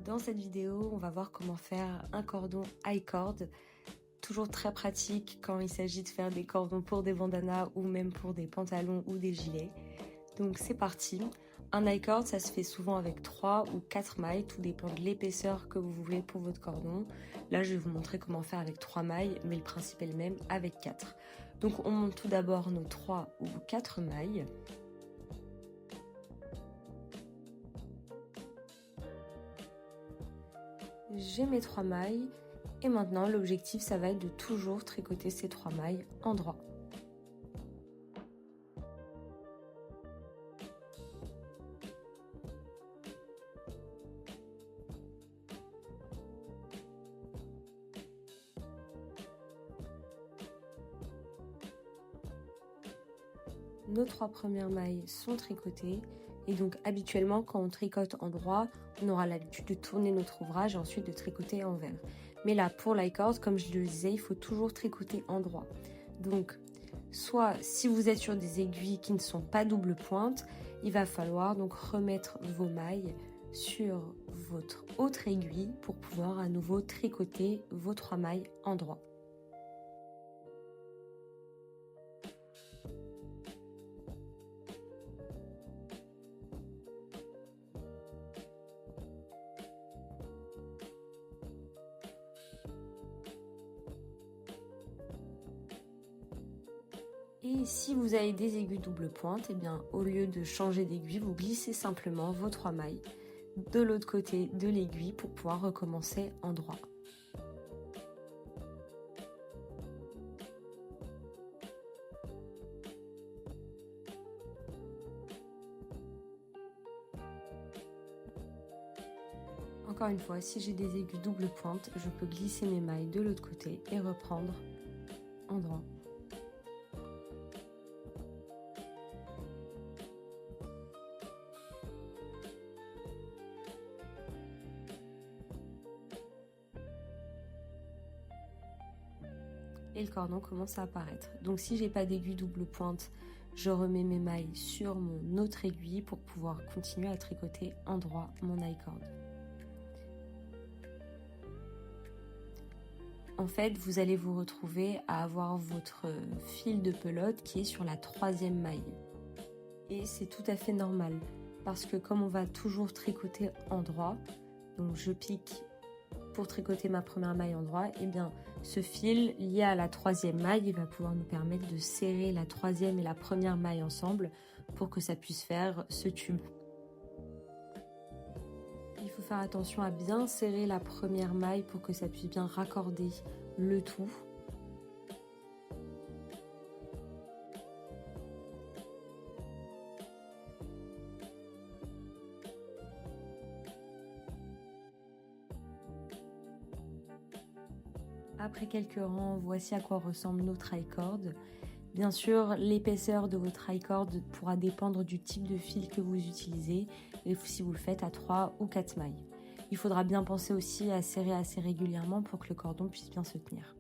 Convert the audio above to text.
Dans cette vidéo, on va voir comment faire un cordon high cord, toujours très pratique quand il s'agit de faire des cordons pour des bandanas ou même pour des pantalons ou des gilets. Donc c'est parti. Un high cord, ça se fait souvent avec 3 ou 4 mailles, tout dépend de l'épaisseur que vous voulez pour votre cordon. Là, je vais vous montrer comment faire avec 3 mailles, mais le principe est le même avec 4. Donc on monte tout d'abord nos 3 ou 4 mailles. J'ai mes 3 mailles et maintenant l'objectif ça va être de toujours tricoter ces 3 mailles en droit. Nos 3 premières mailles sont tricotées et donc habituellement quand on tricote en droit, on aura l'habitude de tourner notre ouvrage et ensuite de tricoter à envers. Mais là pour l'high cord, comme je le disais, il faut toujours tricoter en droit. Donc soit si vous êtes sur des aiguilles qui ne sont pas double pointe, il va falloir donc remettre vos mailles sur votre autre aiguille pour pouvoir à nouveau tricoter vos 3 mailles en droit. Et si vous avez des aiguilles double pointe, eh bien, au lieu de changer d'aiguille, vous glissez simplement vos 3 mailles de l'autre côté de l'aiguille pour pouvoir recommencer en droit. Encore une fois, si j'ai des aiguilles double pointe, je peux glisser mes mailles de l'autre côté et reprendre en droit. Et le cordon commence à apparaître. Donc si j'ai pas d'aiguille double pointe, je remets mes mailles sur mon autre aiguille pour pouvoir continuer à tricoter en droit mon high cord. En fait, vous allez vous retrouver à avoir votre fil de pelote qui est sur la 3e maille. Et c'est tout à fait normal parce que comme on va toujours tricoter en droit, donc je pique pour tricoter ma première maille en droit, et bien ce fil lié à la 3e maille, il va pouvoir nous permettre de serrer la 3e et la première maille ensemble pour que ça puisse faire ce tube. Il faut faire attention à bien serrer la première maille pour que ça puisse bien raccorder le tout. Après quelques rangs, voici à quoi ressemble notre high cord. Bien sûr, l'épaisseur de votre high cord pourra dépendre du type de fil que vous utilisez et si vous le faites à 3 ou 4 mailles. Il faudra bien penser aussi à serrer assez régulièrement pour que le cordon puisse bien se tenir.